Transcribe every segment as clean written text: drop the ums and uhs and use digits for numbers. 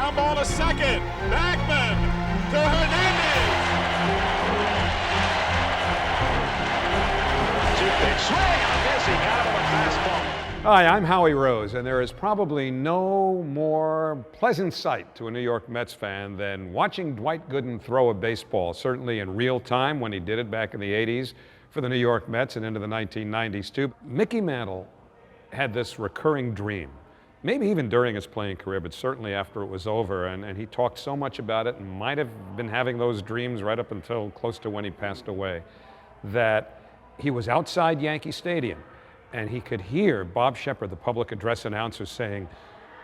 Ground ball to second. Backman to Hernandez. Two-pitch swing. I guess he got him with a fastball. Hi, I'm Howie Rose, and there is probably no more pleasant sight to a New York Mets fan than watching Dwight Gooden throw a baseball, certainly in real time when he did it back in the 80s for the New York Mets and into the 1990s too. Mickey Mantle had this recurring dream, maybe even during his playing career, but certainly after it was over, and he talked so much about it and might have been having those dreams right up until close to when he passed away, that he was outside Yankee Stadium and he could hear Bob Shepard, the public address announcer, saying,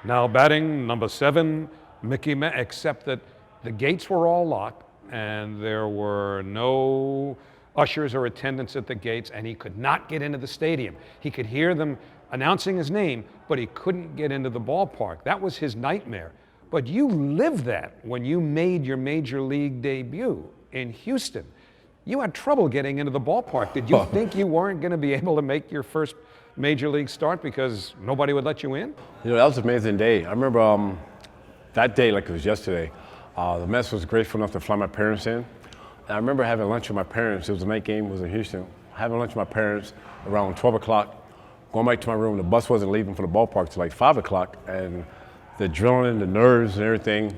"Now batting number 7, Mickey Mantle," except that the gates were all locked and there were no ushers or attendants at the gates, and he could not get into the stadium. He could hear them announcing his name, but he couldn't get into the ballpark. That was his nightmare. But you lived that when you made your major league debut in Houston. You had trouble getting into the ballpark. Did you think you weren't going to be able to make your first major league start because nobody would let you in? You know, that was an amazing day. I remember that day like it was yesterday. The Mets was grateful enough to fly my parents in. And I remember having lunch with my parents. It was a night game, it was in Houston. Having lunch with my parents around 12 o'clock, going back to my room. The bus wasn't leaving for the ballpark till like 5 o'clock. And the adrenaline, the nerves and everything,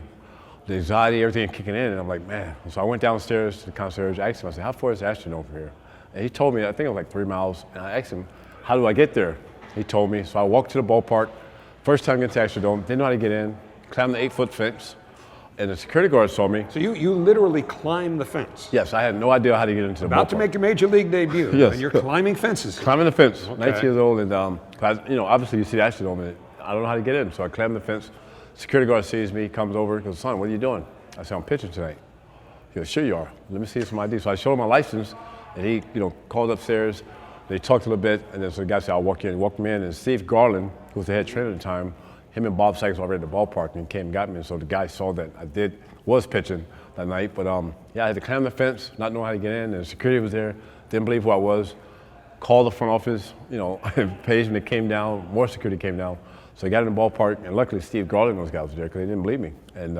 the anxiety, everything kicking in, and I'm like, man. So I went downstairs to the concierge, asked him, I said, how far is the Astrodome from here? And he told me, I think it was like 3 miles, and I asked him, how do I get there? He told me, so I walked to the ballpark, first time getting to the Astrodome, didn't know how to get in, climbed the 8-foot fence, and the security guard saw me. So you literally climbed the fence? Yes, I had no idea how to get into the ballpark. About to make your major league debut, yes. And you're climbing fences. Climbing the fence, Okay. 19 years old, and obviously you see the Astrodome, and I don't know how to get in, so I climbed the fence. Security guard sees me, comes over, goes, son, what are you doing? I said, I'm pitching tonight. He goes, sure you are. Let me see some ID. So I showed him my license, and he, called upstairs. They talked a little bit, and then so the guy said, I'll walk in. He walked me in, and Steve Garland, who was the head trainer at the time, him and Bob Sykes were already at the ballpark, and he came and got me. And so the guy saw that I was pitching that night. But I had to climb the fence, not knowing how to get in, and security was there, didn't believe who I was. Called the front office, paged me, came down, more security came down. So I got in the ballpark, and luckily Steve Garland and those guys were there because they didn't believe me. And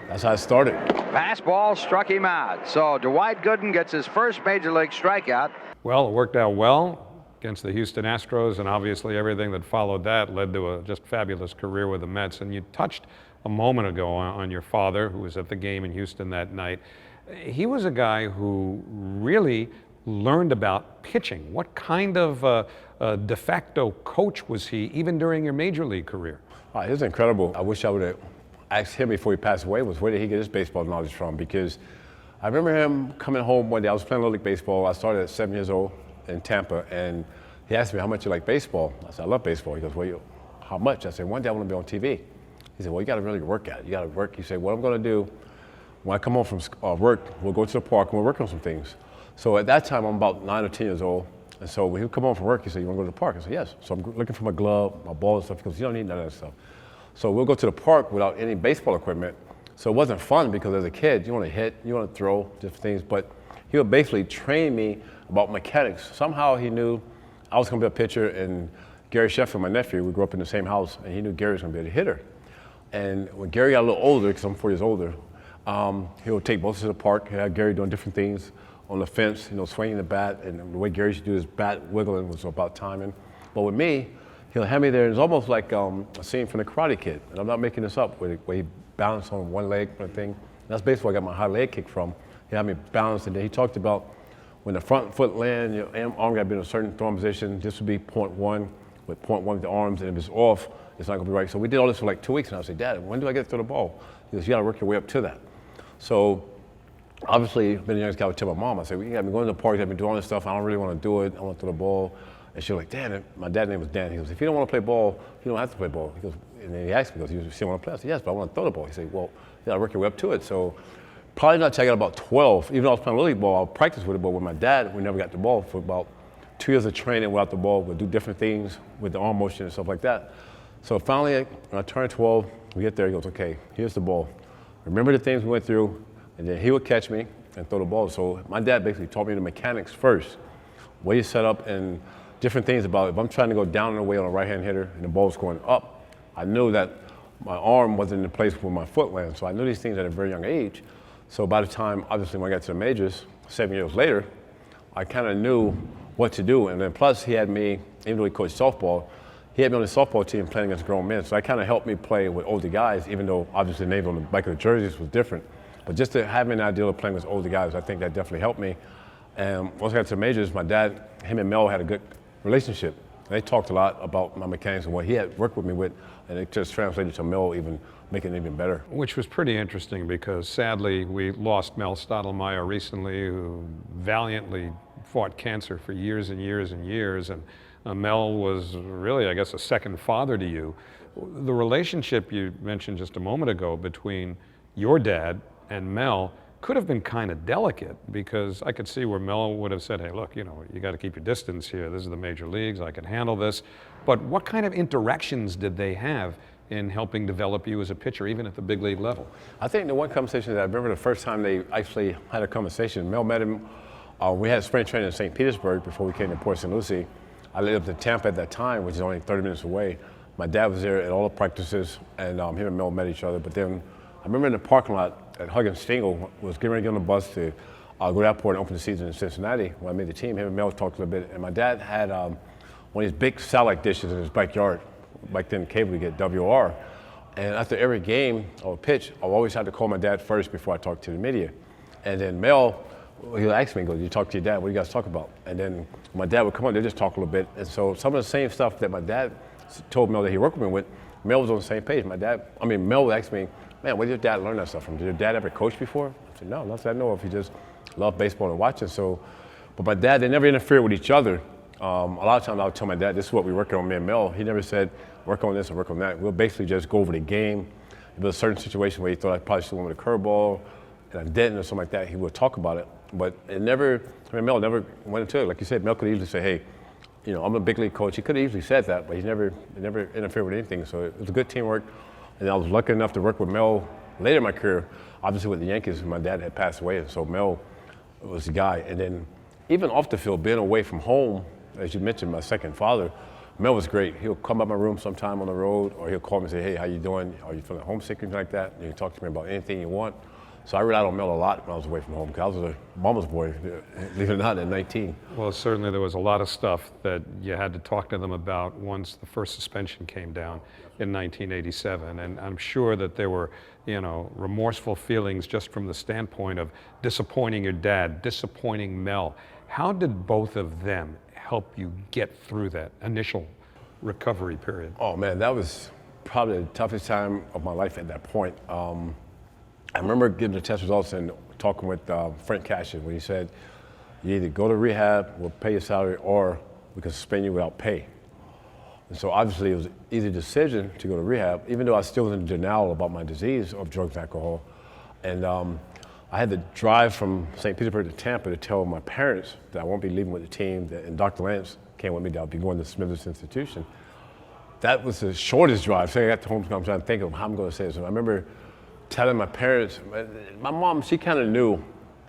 that's how it started. Fastball struck him out. So Dwight Gooden gets his first major league strikeout. Well, it worked out well against the Houston Astros, and obviously everything that followed that led to a just fabulous career with the Mets. And you touched a moment ago on your father, who was at the game in Houston that night. He was a guy who really learned about pitching. What kind of de facto coach was he, even during your major league career? He was incredible. I wish I would have asked him before he passed away was where did he get his baseball knowledge from, because I remember him coming home one day. I was playing Little League baseball. I started at 7 years old in Tampa, and he asked me how much you like baseball. I said, I love baseball. He goes, well, how much? I said, one day I want to be on TV. He said, well, you got to really work at it. You got to work. He said, what I'm going to do, when I come home from work, we'll go to the park and we'll work on some things. So at that time, I'm about 9 or 10 years old. And so when he would come home from work, he said, you want to go to the park? I said, yes. So I'm looking for my glove, my ball and stuff. He goes, you don't need none of that stuff. So we'll go to the park without any baseball equipment. So it wasn't fun because as a kid, you want to hit, you want to throw, different things. But he would basically train me about mechanics. Somehow he knew I was going to be a pitcher, and Gary Sheffield, my nephew, we grew up in the same house, and he knew Gary was going to be a hitter. And when Gary got a little older, because I'm 4 years older, he would take both to the park, and have Gary doing different things on the fence, swinging the bat, and the way Gary used to do his bat wiggling was about timing. But with me, he'll have me there. It's almost like a scene from The Karate Kid, and I'm not making this up, where he balanced on one leg kind of thing. That's basically where I got my high leg kick from. He had me balanced, and then he talked about when the front foot lands, your arm got to be in a certain throwing position. This would be point one, with point one with the arms, and if it's off, it's not going to be right. So we did all this for like 2 weeks, and I said, Dad, when do I get to the ball? He goes, you got to work your way up to that. So obviously, being the youngest guy, I would tell my mom, I said, well, you got me going to the park, you got me doing all this stuff, I don't really want to do it, I want to throw the ball. And she was like, Dan, my dad's name was Dan. He goes, if you don't want to play ball, you don't have to play ball. He goes, and then he asked me, he goes, you still want to play? I said, yes, but I want to throw the ball. He said, well, you got to work your way up to it. So probably not till I got about 12. Even though I was playing Little League ball, I'll practice with it, but with my dad, we never got the ball for about 2 years of training without the ball. We'd do different things with the arm motion and stuff like that. So finally, when I turned 12, we get there, he goes, okay, here's the ball. Remember the things we went through, and then he would catch me and throw the ball. So my dad basically taught me the mechanics first, way you set up and different things about it. If I'm trying to go down and away on a right-hand hitter and the ball's going up, I knew that my arm wasn't in the place where my foot landed. So I knew these things at a very young age. So by the time, obviously, when I got to the majors, 7 years later, I kind of knew what to do. And then plus, he had me, even though he coached softball, he had me on the softball team playing against grown men. So that kind of helped me play with older guys, even though obviously the names on the back of the jerseys was different. But just to have an idea of playing with older guys, I think that definitely helped me. And once I got to the majors, my dad, him and Mel had a good relationship. They talked a lot about my mechanics and what he had worked with me with, and it just translated to Mel even making it even better. Which was pretty interesting because sadly we lost Mel Stottlemyre recently, who valiantly fought cancer for years and years and years. And Mel was really, I guess, a second father to you. The relationship you mentioned just a moment ago between your dad and Mel could have been kind of delicate, because I could see where Mel would have said, hey, look, you know, you got to keep your distance here. This is the major leagues. I can handle this. But what kind of interactions did they have in helping develop you as a pitcher, even at the big league level? I think the one conversation that I remember the first time they actually had a conversation, Mel met him. We had spring training in St. Petersburg before we came to Port St. Lucie. I lived in Tampa at that time, which is only 30 minutes away. My dad was there at all the practices, and him and Mel met each other. But then I remember in the parking lot at Huggins Stengel, was getting ready to get on the bus to go to the airport and open the season in Cincinnati. When I made the team, him and Mel talked a little bit. And my dad had one of these big satellite dishes in his backyard. Back then, cable would get WR. And after every game or pitch, I always had to call my dad first before I talked to the media. And then Mel, he'll ask me, he goes, you talk to your dad, what do you guys talk about? And then my dad would come on, they just talk a little bit. And so some of the same stuff that my dad told Mel that he worked with me with, Mel was on the same page. Mel would ask me, man, where did your dad learn that stuff from? Did your dad ever coach before? I said, no, not that I know of. He just loved baseball and watching. So, but my dad, they never interfered with each other. A lot of times I would tell my dad, this is what we're working on, me and Mel. He never said, work on this or work on that. We'll basically just go over the game. If there's a certain situation where he thought I probably should have went with a curveball, and I didn't or something like that, he would talk about it. But it never, Mel never went into it. Like you said, Mel could easily say, hey, you know, I'm a big league coach. He could have easily said that, but he never interfered with anything. So it was a good teamwork. And I was lucky enough to work with Mel later in my career, obviously with the Yankees. My dad had passed away, and so Mel was the guy. And then even off the field, being away from home, as you mentioned, my second father, Mel was great. He'll come by my room sometime on the road, or he'll call me and say, hey, how you doing? Are you feeling homesick or anything like that? And he can talk to me about anything you want. So I relied on Mel a lot when I was away from home, because I was a mama's boy, believe it or not, at 19. Well, certainly there was a lot of stuff that you had to talk to them about once the first suspension came down in 1987. And I'm sure that there were, you know, remorseful feelings just from the standpoint of disappointing your dad, disappointing Mel. How did both of them help you get through that initial recovery period? Oh, man, that was probably the toughest time of my life at that point. I remember getting the test results and talking with Frank Cashin when he said, you either go to rehab, we'll pay your salary, or we can suspend you without pay. And so obviously it was an easy decision to go to rehab, even though I was still in denial about my disease of drugs and alcohol. And I had to drive from St. Petersburg to Tampa to tell my parents that I won't be leaving with the team, and Dr. Lance came with me, that I'll be going to Smithers Institution. That was the shortest drive. So I got to home, I'm trying to think of how I'm going to say this. And I remember telling my parents, my mom, she kind of knew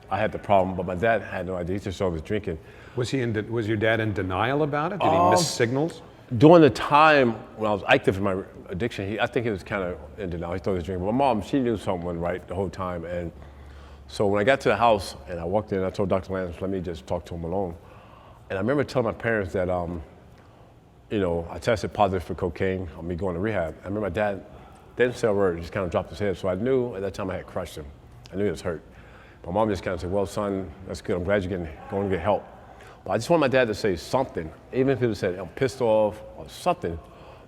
I had the problem, but my dad had no idea. He just saw I was drinking. Was your dad in denial about it? Did he miss signals? During the time when I was active in my addiction, I think he was kind of in denial. He thought he was drinking. But my mom, she knew something wasn't right the whole time. And so when I got to the house and I walked in, I told Dr. Lance, let me just talk to him alone. And I remember telling my parents that, you know, I tested positive for cocaine on me going to rehab. I remember my dad didn't say a word, he just kind of dropped his head. So I knew at that time I had crushed him. I knew he was hurt. My mom just kind of said, well, son, that's good. I'm glad you're going to get help. But I just want my dad to say something, even if he would said, I'm pissed off or something.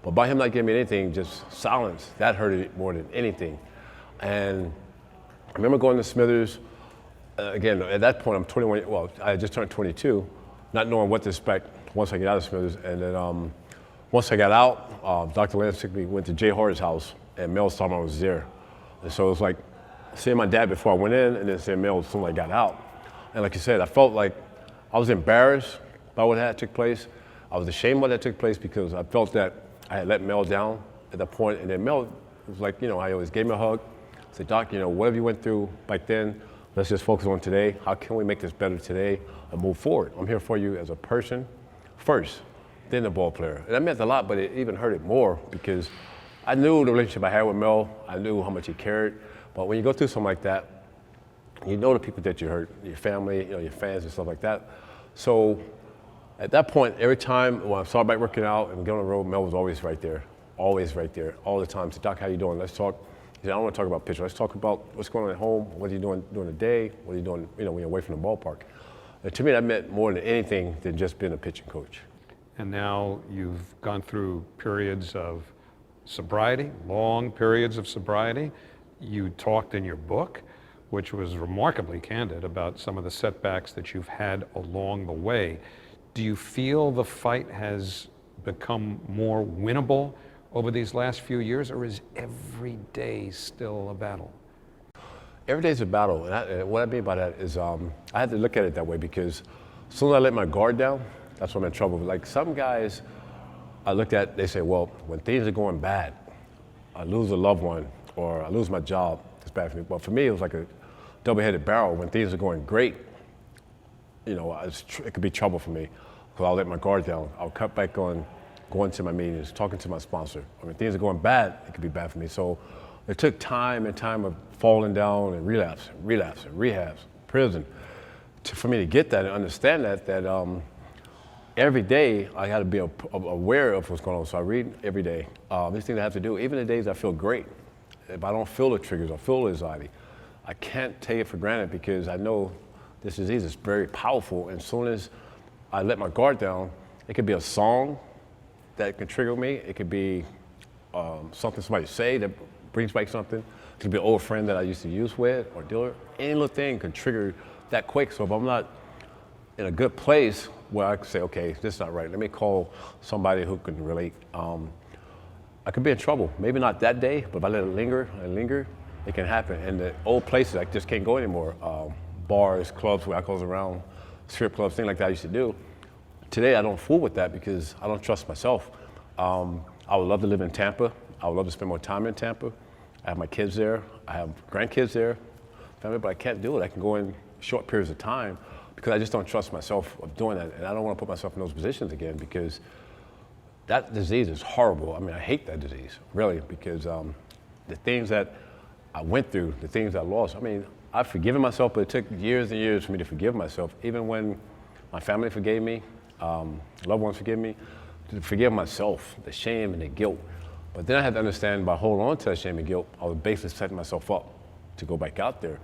But by him not giving me anything, just silence, that hurt it more than anything. And I remember going to Smithers. Again, at that point, I'm 21, well, I had just turned 22, not knowing what to expect once I get out of Smithers. And then once I got out, Dr. Lance took me, went to Jay Hardy's house, and Mel Stottlemyre was there. And so it was like seeing my dad before I went in, and then seeing Mel as soon as I got out. And like you said, I felt like I was embarrassed by what had took place. I was ashamed what had took place because I felt that I had let Mel down at that point. And then Mel was like, you know, I always gave me a hug. I said, Doc, you know, whatever you went through back then, let's just focus on today. How can we make this better today and move forward? I'm here for you as a person first, then a ball player. And that meant a lot, but it even hurt it more because I knew the relationship I had with Mel. I knew how much he cared. But when you go through something like that, you know the people that you hurt, your family, your fans and stuff like that. So at that point, every time when I started back working out and going on the road, Mel was always right there, all the time. He said, Doc, how you doing? Let's talk. He said, I don't want to talk about pitching. Let's talk about what's going on at home. What are you doing during the day? What are you doing, when you're away from the ballpark? And to me, that meant more than anything than just being a pitching coach. And now you've gone through periods of sobriety, long periods of sobriety. You talked in your book, which was remarkably candid, about some of the setbacks that you've had along the way. Do you feel the fight has become more winnable over these last few years, or is every day still a battle? Every day's a battle, and what I mean by that is I had to look at it that way because as soon as I let my guard down, that's when I'm in trouble. Like some guys I looked at, they say, well, when things are going bad, I lose a loved one or I lose my job, it's bad for me. But for me, it was like a double-headed barrel. When things are going great, it could be trouble for me because I'll let my guard down. I'll cut back on going to my meetings, talking to my sponsor. When things are going bad, it could be bad for me. So it took time and time of falling down and relapse, rehabs, prison, for me to get that and understand that every day I got to be aware of what's going on. So I read every day. These things I have to do, even the days I feel great. If I don't feel the triggers or feel the anxiety, I can't take it for granted because I know this disease is very powerful. And as soon as I let my guard down, it could be a song that can trigger me. It could be something somebody say that brings back something. It could be an old friend that I used to use with or deal with. Any little thing can trigger that quick. So if I'm not in a good place where I can say, okay, this is not right, let me call somebody who can relate. I could be in trouble. Maybe not that day, but if I let it linger and linger, it can happen. And the old places, I just can't go anymore. Bars, clubs where I goes around, strip clubs, things like that I used to do. Today, I don't fool with that because I don't trust myself. I would love to live in Tampa. I would love to spend more time in Tampa. I have my kids there. I have grandkids there, family, but I can't do it. I can go in short periods of time because I just don't trust myself of doing that. And I don't want to put myself in those positions again because that disease is horrible. I mean, I hate that disease, really, because the things that I went through, the things I lost, I mean, I've forgiven myself, but it took years and years for me to forgive myself. Even when my family forgave me, loved ones forgive me, to forgive myself, the shame and the guilt. But then I had to understand by holding on to that shame and guilt, I was basically setting myself up to go back out there.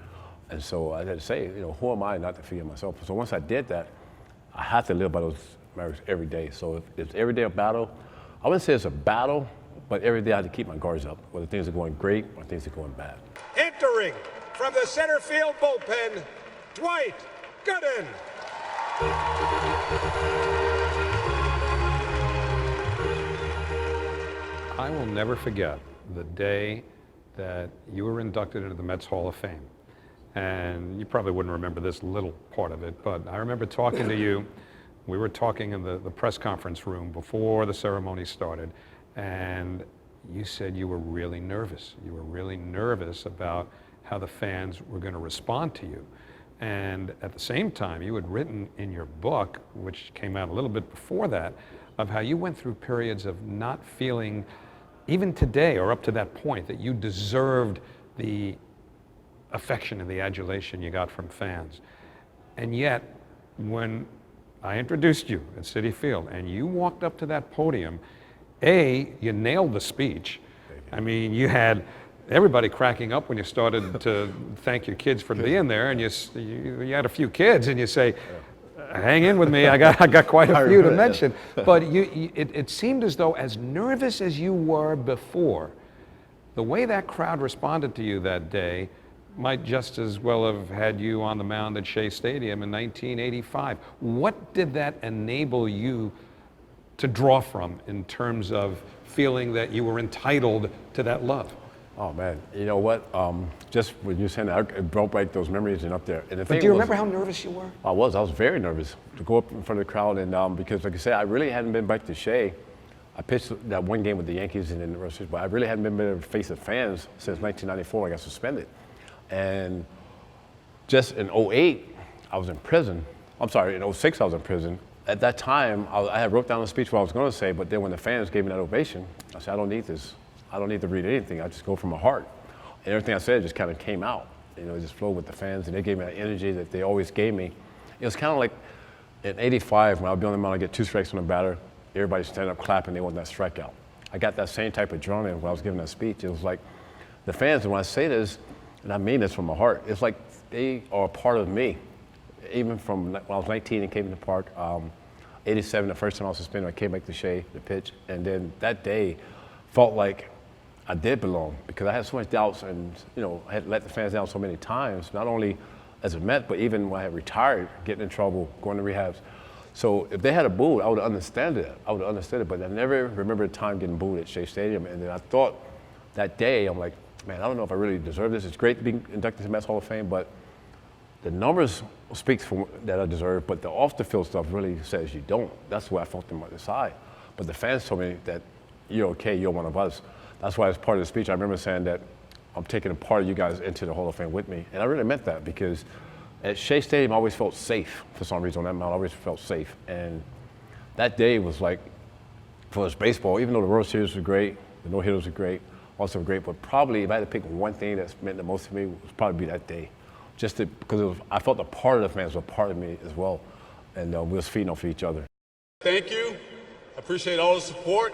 And so I had to say, who am I not to forgive myself? So once I did that, I had to live by those marriages every day. So if it's every day a battle, I wouldn't say it's a battle, but every day I had to keep my guards up, whether things are going great or things are going bad. Entering from the center field bullpen, Dwight Gooden. I will never forget the day that you were inducted into the Mets Hall of Fame. And you probably wouldn't remember this little part of it, but I remember talking to you. We were talking in the press conference room before the ceremony started, and you said you were really nervous. You were really nervous about how the fans were going to respond to you. And at the same time, you had written in your book, which came out a little bit before that, of how you went through periods of not feeling, even today or up to that point, that you deserved the affection and the adulation you got from fans. And yet, when I introduced you at Citi Field and you walked up to that podium, you nailed the speech. I mean, you had everybody cracking up when you started to thank your kids for being there, and you had a few kids, and you say, hang in with me, I got quite a few to mention. But it seemed as though, as nervous as you were before, the way that crowd responded to you that day might just as well have had you on the mound at Shea Stadium in 1985. What did that enable you to draw from in terms of feeling that you were entitled to that love? Oh man, you know what? Just when you were saying that, it brought back those memories and up there. And But do you remember how nervous you were? I was very nervous to go up in front of the crowd, and because like I said, I really hadn't been back to Shea. I pitched that one game with the Yankees and then the Royals, but I really hadn't been able to face the fans since 1994. I got suspended. And just in 08, I was in prison. I'm sorry, in 06, I was in prison. At that time, I had wrote down a speech what I was going to say, but then when the fans gave me that ovation, I said, I don't need this. I don't need to read anything. I just go from my heart. And everything I said just kind of came out. You know, it just flowed with the fans, and they gave me that energy that they always gave me. It was kind of like in '85 when I would be on the mound, I get 2 strikes on the batter, everybody stand up clapping, they want that strikeout. I got that same type of adrenaline when I was giving that speech. It was like the fans, and when I say this, and I mean this from my heart, it's like they are a part of me. Even from when I was 19 and came to the park, 87, the first time I was suspended, I came back to Shea, the pitch, and then that day felt like I did belong because I had so much doubts and, you know, I had let the fans down so many times, not only as a Met, but even when I had retired, getting in trouble, going to rehabs. So if they had a booed, I would have understood it. I would have understood it, but I never remember a time getting booed at Shea Stadium. And then I thought that day, I'm like, man, I don't know if I really deserve this. It's great to be inducted to the Mets Hall of Fame, but the numbers speaks for that I deserve, but the off-the-field stuff really says you don't. That's where I felt them on the side. But the fans told me that you're okay, you're one of us. That's why as part of the speech, I remember saying that I'm taking a part of you guys into the Hall of Fame with me. And I really meant that because at Shea Stadium, I always felt safe for some reason on that mound. I always felt safe. And that day was like, for us baseball, even though the World Series were great, the no-hitters were great, also great, but probably if I had to pick one thing that's meant the most to me, it would probably be that day. Because I felt a part of the fans were a part of me as well. And we was feeding off each other. Thank you. I appreciate all the support.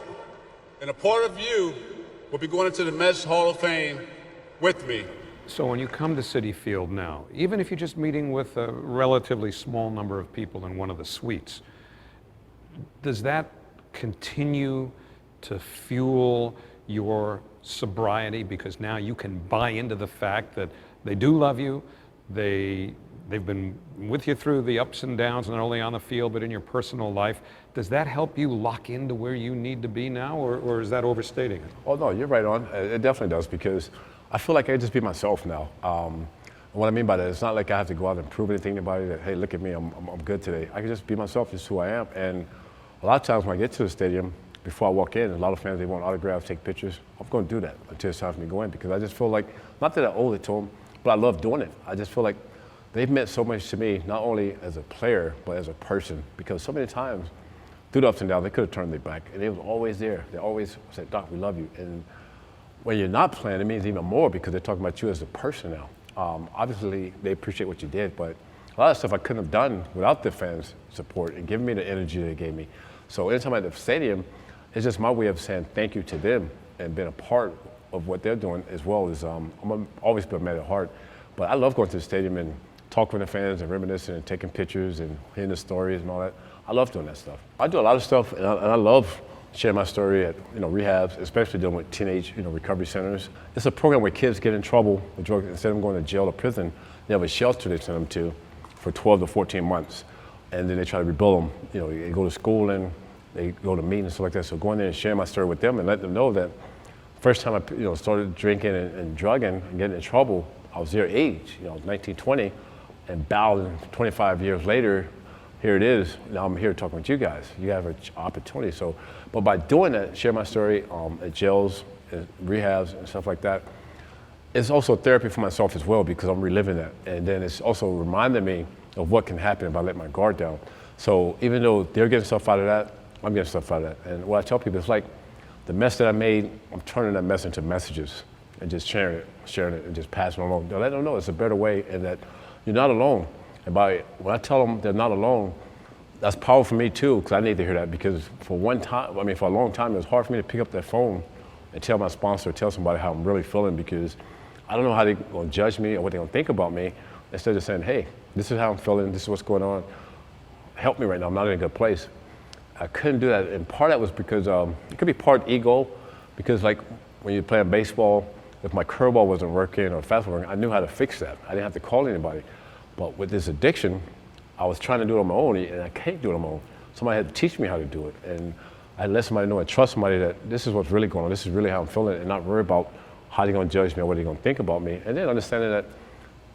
And a part of you will be going into the Mets Hall of Fame with me. So when you come to Citi Field now, even if you're just meeting with a relatively small number of people in one of the suites, does that continue to fuel your sobriety? Because now you can buy into the fact that they do love you, they've been with you through the ups and downs, not only on the field, but in your personal life. Does that help you lock into where you need to be now, or is that overstating it? Oh, no, you're right on. It definitely does, because I feel like I can just be myself now. And what I mean by that, it's not like I have to go out and prove anything to anybody that, hey, look at me, I'm good today. I can just be myself, just who I am. And a lot of times when I get to the stadium, before I walk in, a lot of fans, they want autographs, take pictures. I'm going to do that until it's time for me to go in, because I just feel like, not that I owe it to them, but I love doing it. I just feel like they've meant so much to me, not only as a player, but as a person, because so many times, through the ups and downs, they could have turned their back, and they was always there. They always said, Doc, we love you. And when you're not playing, it means even more, because they're talking about you as a person now. Obviously, they appreciate what you did, but a lot of stuff I couldn't have done without the fans' support and giving me the energy they gave me. So anytime I'm at the stadium, it's just my way of saying thank you to them and being a part of what they're doing, as well as I'm always been a Met at heart. But I love going to the stadium and talking with the fans and reminiscing and taking pictures and hearing the stories and all that. I love doing that stuff. I do a lot of stuff, and I love sharing my story at rehabs, especially dealing with teenage recovery centers. It's a program where kids get in trouble with drugs. Instead of going to jail or prison, they have a shelter they send them to for 12 to 14 months, and then they try to rebuild them. They go to school and they go to meetings and stuff like that. So going there and sharing my story with them and let them know that first time I started drinking and drugging and getting in trouble, I was their age, 19, 20, and bowing 25 years later, here it is. Now I'm here talking with you guys. You have an opportunity. So, but by doing that, share my story at jails, rehabs, and stuff like that, it's also therapy for myself as well, because I'm reliving that. And then it's also reminding me of what can happen if I let my guard down. So even though they're getting stuff out of that, I'm getting stuff out of that. And what I tell people, it's like the mess that I made, I'm turning that mess into messages and just sharing it and just passing it along. Let them know it's a better way, and that you're not alone. And when I tell them they're not alone, that's powerful for me too, because I need to hear that, because for a long time, it was hard for me to pick up that phone and tell my sponsor, tell somebody how I'm really feeling, because I don't know how they're going to judge me or what they're going to think about me, instead of saying, hey, this is how I'm feeling, this is what's going on, help me right now, I'm not in a good place. I couldn't do that, and part of that was because it could be part ego, because like when you're playing baseball, if my curveball wasn't working or fastball working, I knew how to fix that. I didn't have to call anybody. But with this addiction, I was trying to do it on my own, and I can't do it on my own. Somebody had to teach me how to do it, and I had to let somebody know and trust somebody that this is what's really going on, this is really how I'm feeling, and not worry about how they're going to judge me or what they're going to think about me. And then understanding that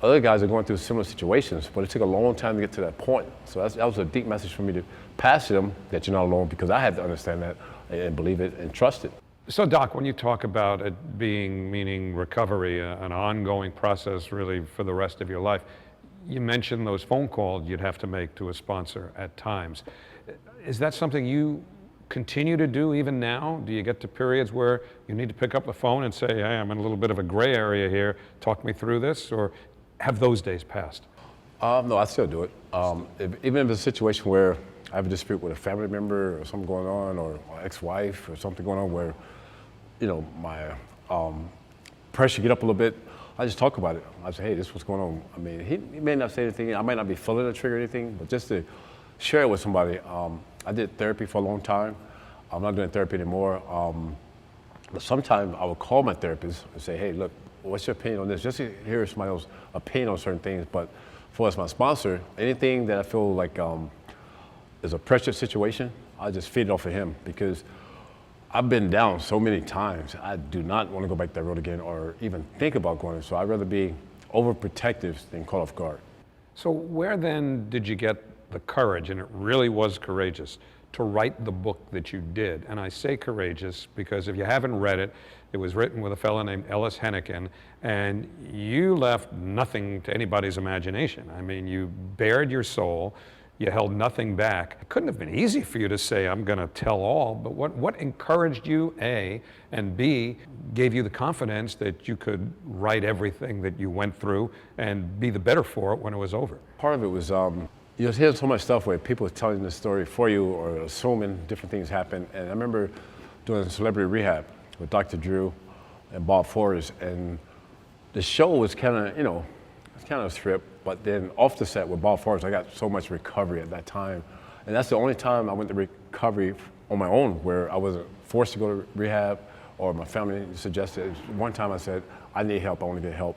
other guys are going through similar situations, but it took a long time to get to that point. So that was a deep message for me to pass to them, that you're not alone, because I had to understand that and believe it and trust it. So Doc, when you talk about it meaning recovery, an ongoing process really for the rest of your life, you mentioned those phone calls you'd have to make to a sponsor at times. Is that something you continue to do even now? Do you get to periods where you need to pick up the phone and say, hey, I'm in a little bit of a gray area here, talk me through this, or have those days passed? No, I still do it. Even if it's a situation where I have a dispute with a family member or something going on, or my ex-wife or something going on where, my pressure get up a little bit, I just talk about it. I say, hey, this is what's going on. I mean, he may not say anything. I might not be pulling the trigger or anything, but just to share it with somebody. I did therapy for a long time. I'm not doing therapy anymore. But sometimes I would call my therapist and say, hey, look, what's your opinion on this? Just to hear somebody else's opinion on certain things. But for as my sponsor, anything that I feel like is a pressure situation, I just feed it off of him, because I've been down so many times. I do not want to go back that road again or even think about going there. So I'd rather be overprotective than caught off guard. So where then did you get the courage, and it really was courageous, to write the book that you did? And I say courageous because if you haven't read it, it was written with a fellow named Ellis Hennigan, and you left nothing to anybody's imagination. I mean, you bared your soul. You held nothing back. It couldn't have been easy for you to say, I'm going to tell all, but what encouraged you, A, and B, gave you the confidence that you could write everything that you went through and be the better for it when it was over? Part of it was, you just hear so much stuff where people are telling the story for you or assuming different things happen. And I remember doing Celebrity Rehab with Dr. Drew and Bob Forrest, and the show was kind of, it's kind of a script. But then off the set with Bob Forrest, I got so much recovery at that time. And that's the only time I went to recovery on my own, where I wasn't forced to go to rehab or my family suggested. One time I said, I need help, I want to get help.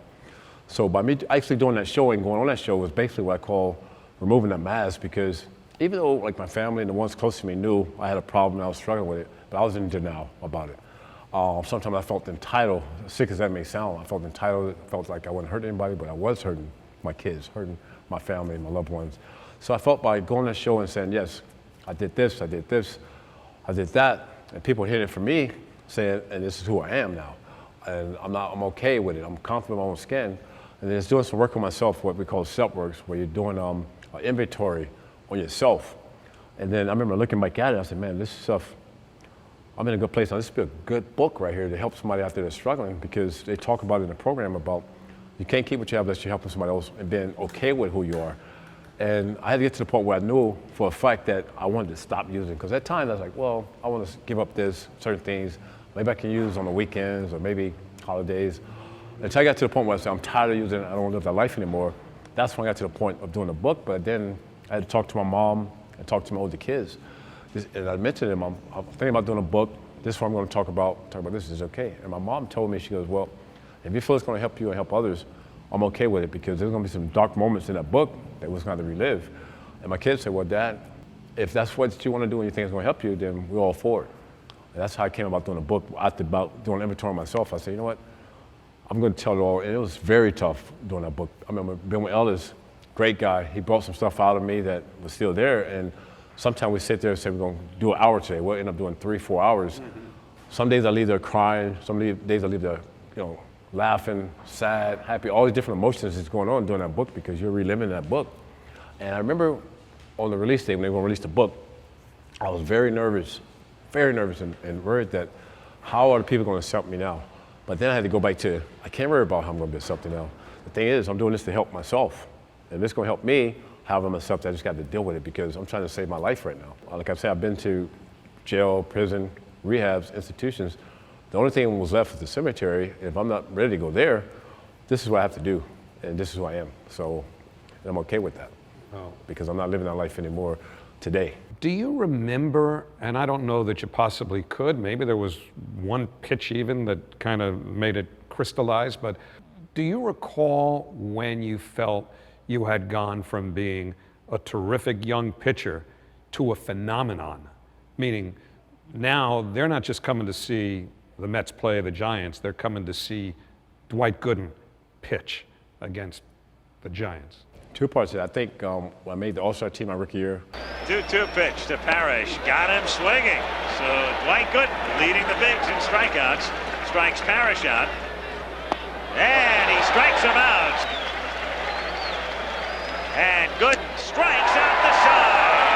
So by me actually doing that show and going on that show was basically what I call removing that mask, because even though like my family and the ones close to me knew I had a problem and I was struggling with it, but I was in denial about it. Sometimes I felt entitled, sick as that may sound. I felt entitled, felt like I wasn't hurting anybody, but I was hurting my kids, hurting my family, my loved ones. So I felt by going on that show and saying, yes, I did this, I did this, I did that, and people hearing it from me saying, and this is who I am now. And I'm okay with it. I'm confident in my own skin. And then it's doing some work on myself, what we call self-works, where you're doing an inventory on yourself. And then I remember looking back at it, I said, man, this stuff, I'm in a good place now. This would be a good book right here to help somebody out there that's struggling, because they talk about it in the program about you can't keep what you have unless you're helping somebody else and being okay with who you are. And I had to get to the point where I knew for a fact that I wanted to stop using, because at times I was like, well, I want to give up this, certain things. Maybe I can use on the weekends or maybe holidays. Until I got to the point where I said, I'm tired of using it, I don't want to live that life anymore. That's when I got to the point of doing the book. But then I had to talk to my mom and talk to my older kids. And I mentioned to them, I'm thinking about doing a book. This is what I'm going to talk about this is okay. And my mom told me, she goes, well, if you feel it's going to help you and help others, I'm okay with it, because there's going to be some dark moments in that book that we're going to relive. And my kids said, well, Dad, if that's what you want to do and you think it's going to help you, then we're all for it. And that's how I came about doing a book. After about doing an inventory on myself, I said, you know what? I'm going to tell it all. And it was very tough doing that book. I remember being with Ellis, great guy. He brought some stuff out of me that was still there. And sometimes we sit there and say, we're going to do an hour today. We'll end up doing 3-4 hours. Mm-hmm. Some days I leave there crying. Some days I leave there, laughing, sad, happy, all these different emotions that's going on during that book, because you're reliving that book. And I remember on the release day when they were going to release the book, I was very nervous and worried that how are the people going to accept me now? But then I had to go back to, I can't worry about how I'm going to be accepted now. The thing is, I'm doing this to help myself. And if it's going to help me, how I'm accepted, I just got to deal with it, because I'm trying to save my life right now. Like I said, I've been to jail, prison, rehabs, institutions. The only thing that was left was the cemetery. If I'm not ready to go there, this is what I have to do, and this is who I am. So I'm okay with that, because I'm not living that life anymore today. Do you remember, and I don't know that you possibly could, maybe there was one pitch even that kind of made it crystallize, but do you recall when you felt you had gone from being a terrific young pitcher to a phenomenon? Meaning now they're not just coming to see the Mets play the Giants, they're coming to see Dwight Gooden pitch against the Giants. Two parts of it. I think when I made the All-Star team my rookie year. 2-2 pitch to Parrish. Got him swinging. So Dwight Gooden leading the bigs in strikeouts. Strikes Parrish out. And he strikes him out. And Gooden strikes out the side.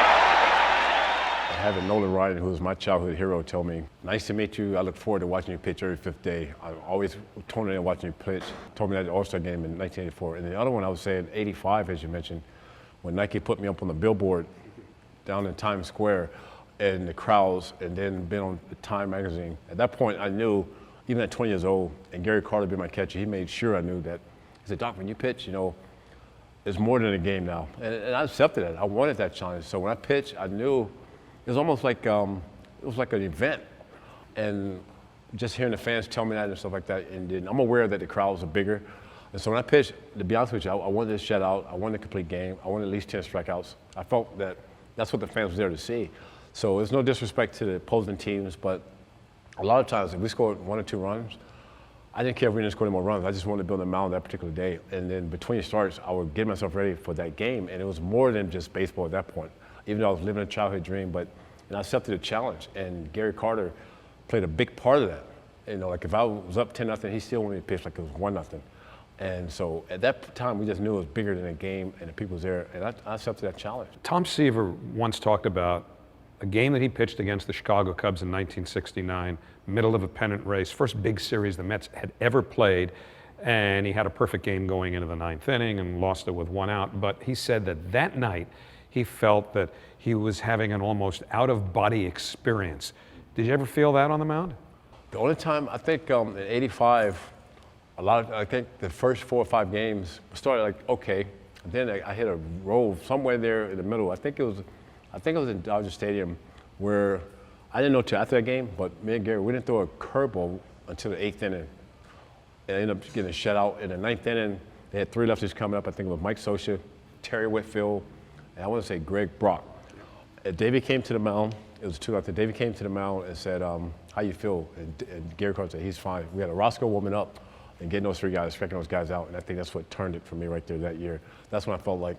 I having Nolan Ryan, who was my childhood hero, tell me, "Nice to meet you. I look forward to watching you pitch every fifth day. I always tuning in watching you pitch." Told me that at the All-Star game in 1984. And the other one I was saying, 85, as you mentioned, when Nike put me up on the billboard down in Times Square and the crowds, and then been on Time magazine. At that point, I knew, even at 20 years old, and Gary Carter being my catcher, he made sure I knew that. He said, "Doc, when you pitch, you know, it's more than a game now." And I accepted it. I wanted that challenge. So when I pitched, I knew it was almost like it was like an event. And just hearing the fans tell me that and stuff like that, and then I'm aware that the crowds are bigger. And so when I pitched, to be honest with you, I wanted to shut out. I wanted a complete game. I wanted at least 10 strikeouts. I felt that that's what the fans were there to see. So there's no disrespect to the opposing teams, but a lot of times if we scored 1 or 2 runs, I didn't care if we didn't score any more runs. I just wanted to build a mound that particular day. And then between starts, I would get myself ready for that game. And it was more than just baseball at that point, even though I was living a childhood dream. But I accepted the challenge. And Gary Carter played a big part of that. You know, like if I was up 10-0, he still wanted me to pitch like it was 1-0. And so at that time, we just knew it was bigger than a game and the people was there. And I accepted that challenge. Tom Seaver once talked about a game that he pitched against the Chicago Cubs in 1969, middle of a pennant race, first big series the Mets had ever played, and he had a perfect game going into the 9th inning and lost it with 1 out. But he said that that night he felt that he was having an almost out-of-body experience. Did you ever feel that on the mound? The only time, I think in '85, I think the first 4 or 5 games started like okay, and then I hit a roll somewhere there in the middle. I think it was in Dodger Stadium where I didn't know till after that game, but me and Gary, we didn't throw a curveball until the 8th inning. And I ended up getting shut out. In the 9th inning, they had 3 lefties coming up. I think it was Mike Scioscia, Terry Whitfield, and I want to say Greg Brock. And Davey came to the mound. It was 2 out there. Davey came to the mound and said, "How you feel?" And Gary Carter said, "He's fine." We had a Roscoe warming up and getting those 3 guys, striking those guys out. And I think that's what turned it for me right there that year. That's when I felt like,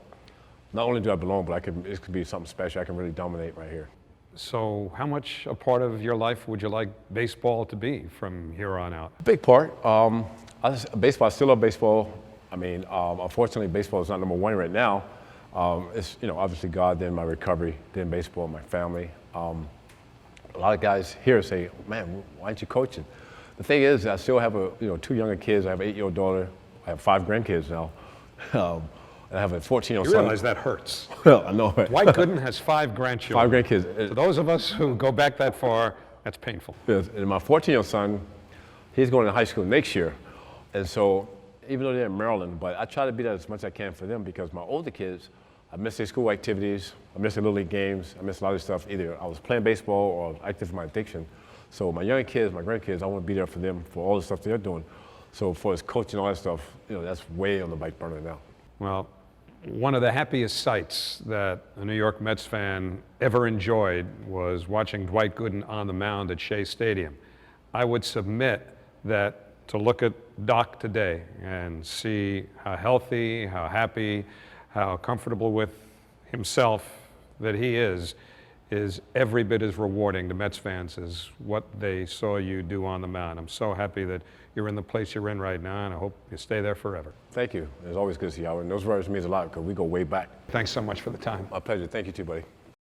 not only do I belong, but it could be something special. I can really dominate right here. So how much a part of your life would you like baseball to be from here on out? A big part. Baseball, I still love baseball. I mean, unfortunately, baseball is not number 1 right now. It's, you know, obviously God, then my recovery, then baseball, my family. A lot of guys here say, "Man, why aren't you coaching?" The thing is, I still have 2 younger kids. I have an 8-year-old daughter. I have 5 grandkids now. And I have a 14-year-old son. You realize that hurts. Well, I know. Dwight Gooden has 5 grandchildren. 5 grandkids. To those of us who go back that far, that's painful. Yes, and my 14-year-old son, he's going to high school next year. And so, even though they're in Maryland, but I try to be there as much as I can for them because my older kids, I miss their school activities, I miss their little league games, I miss a lot of stuff. Either I was playing baseball or I was active in my addiction. So my younger kids, my grandkids, I want to be there for them for all the stuff they're doing. So for his coaching, all that stuff, that's way on the back burner now. Well, one of the happiest sights that a New York Mets fan ever enjoyed was watching Dwight Gooden on the mound at Shea Stadium. I would submit that to look at Doc today and see how healthy, how happy, how comfortable with himself that he is every bit as rewarding to Mets fans as what they saw you do on the mound. I'm so happy that you're in the place you're in right now, and I hope you stay there forever. Thank you. It's always good to see you, Howard. And those words means a lot because we go way back. Thanks so much for the time. My pleasure. Thank you too, buddy.